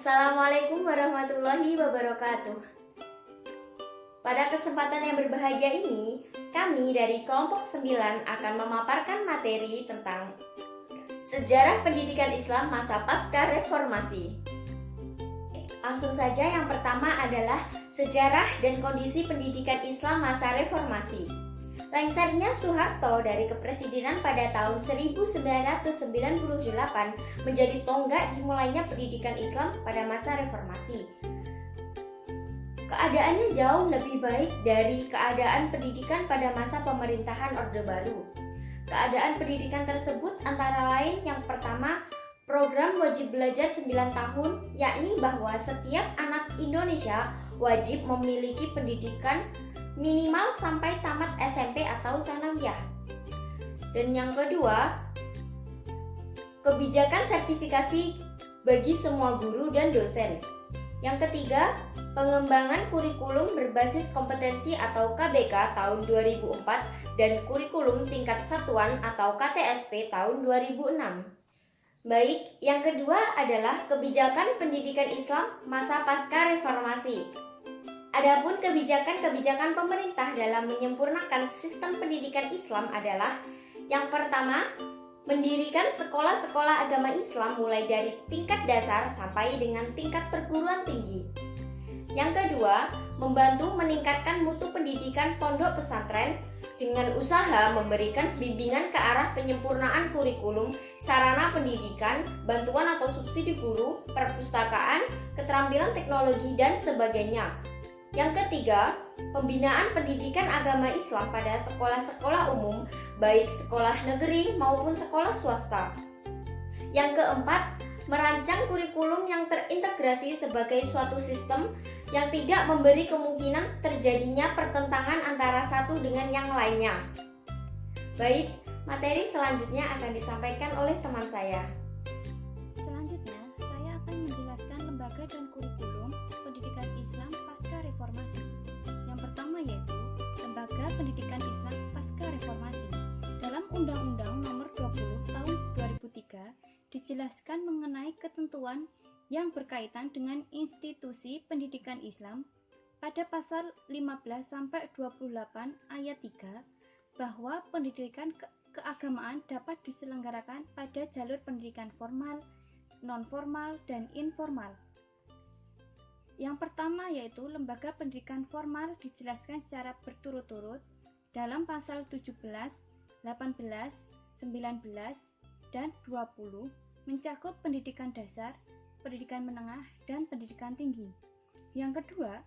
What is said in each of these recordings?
Assalamualaikum warahmatullahi wabarakatuh. Pada kesempatan yang berbahagia ini, kami dari kelompok 9 akan memaparkan materi tentang sejarah pendidikan Islam masa pasca reformasi. Langsung saja, yang pertama adalah sejarah dan kondisi pendidikan Islam masa reformasi. Lengsernya Soeharto dari kepresidenan pada tahun 1998 menjadi tonggak dimulainya pendidikan Islam pada masa reformasi. Keadaannya jauh lebih baik dari keadaan pendidikan pada masa pemerintahan Orde Baru. Keadaan pendidikan tersebut antara lain yang pertama, program wajib belajar 9 tahun, yakni bahwa setiap anak Indonesia wajib memiliki pendidikan minimal sampai tamat SMP atau sanawiyah. Dan yang kedua, kebijakan sertifikasi bagi semua guru dan dosen. Yang ketiga, pengembangan kurikulum berbasis kompetensi atau KBK tahun 2004 dan kurikulum tingkat satuan atau KTSP tahun 2006. Baik, yang kedua adalah kebijakan pendidikan Islam masa pasca reformasi. Adapun kebijakan-kebijakan pemerintah dalam menyempurnakan sistem pendidikan Islam adalah yang pertama, mendirikan sekolah-sekolah agama Islam mulai dari tingkat dasar sampai dengan tingkat perguruan tinggi. Yang kedua, membantu meningkatkan mutu pendidikan pondok pesantren dengan usaha memberikan bimbingan ke arah penyempurnaan kurikulum, sarana pendidikan, bantuan atau subsidi guru, perpustakaan, keterampilan teknologi, dan sebagainya. Yang ketiga, pembinaan pendidikan agama Islam pada sekolah-sekolah umum, baik sekolah negeri maupun sekolah swasta. Yang keempat, merancang kurikulum yang terintegrasi sebagai suatu sistem yang tidak memberi kemungkinan terjadinya pertentangan antara satu dengan yang lainnya. Baik, materi selanjutnya akan disampaikan oleh teman saya. Selanjutnya, saya akan menjelaskan lembaga dan kurikulum pendidikan Islam pasca reformasi. Yang pertama yaitu Lembaga Pendidikan Islam pasca reformasi. Dalam Undang-Undang Nomor 20 Tahun 2003 dijelaskan mengenai ketentuan yang berkaitan dengan institusi pendidikan Islam pada pasal 15 sampai 28 ayat 3 bahwa pendidikan keagamaan dapat diselenggarakan pada jalur pendidikan formal, non-formal, dan informal. Yang pertama yaitu lembaga pendidikan formal dijelaskan secara berturut-turut dalam pasal 17, 18, 19, dan 20 mencakup pendidikan dasar, pendidikan menengah, dan pendidikan tinggi. Yang kedua,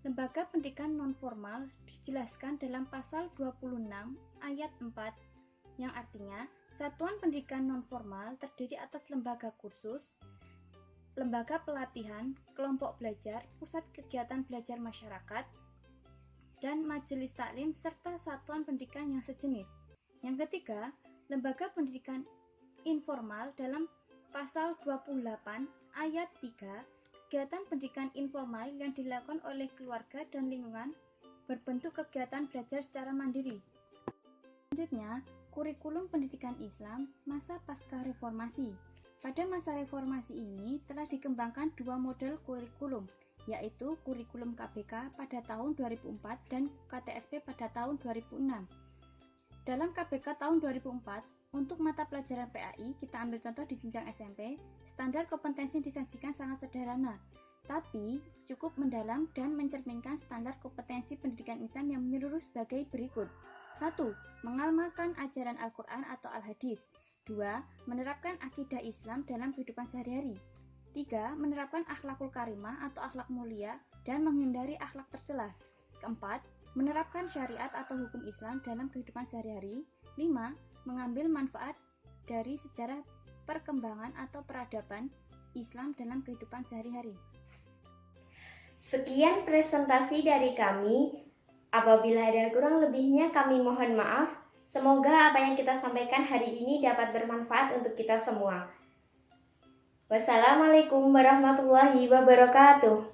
lembaga pendidikan non-formal dijelaskan dalam pasal 26 ayat 4 yang artinya satuan pendidikan non-formal terdiri atas lembaga kursus, lembaga pelatihan, kelompok belajar, pusat kegiatan belajar masyarakat, dan majelis taklim serta satuan pendidikan yang sejenis. Yang ketiga, lembaga pendidikan informal dalam pasal 28 ayat 3, kegiatan pendidikan informal yang dilakukan oleh keluarga dan lingkungan berbentuk kegiatan belajar secara mandiri. Selanjutnya, kurikulum pendidikan Islam masa pasca reformasi. Pada masa reformasi ini telah dikembangkan dua model kurikulum, yaitu kurikulum KBK pada tahun 2004 dan KTSP pada tahun 2006. Dalam KBK tahun 2004, untuk mata pelajaran PAI, kita ambil contoh di jenjang SMP, standar kompetensi disajikan sangat sederhana, tapi cukup mendalam dan mencerminkan standar kompetensi pendidikan Islam yang menyeluruh sebagai berikut. 1. Mengamalkan ajaran Al-Quran atau Al-Hadis. 2. Menerapkan akidah Islam dalam kehidupan sehari-hari. 3. Menerapkan akhlakul karimah atau akhlak mulia dan menghindari akhlak tercela. 4. Menerapkan syariat atau hukum Islam dalam kehidupan sehari-hari. 5. Mengambil manfaat dari sejarah perkembangan atau peradaban Islam dalam kehidupan sehari-hari. Sekian presentasi dari kami. Apabila ada kurang lebihnya kami mohon maaf. Semoga apa yang kita sampaikan hari ini dapat bermanfaat untuk kita semua. Wassalamualaikum warahmatullahi wabarakatuh.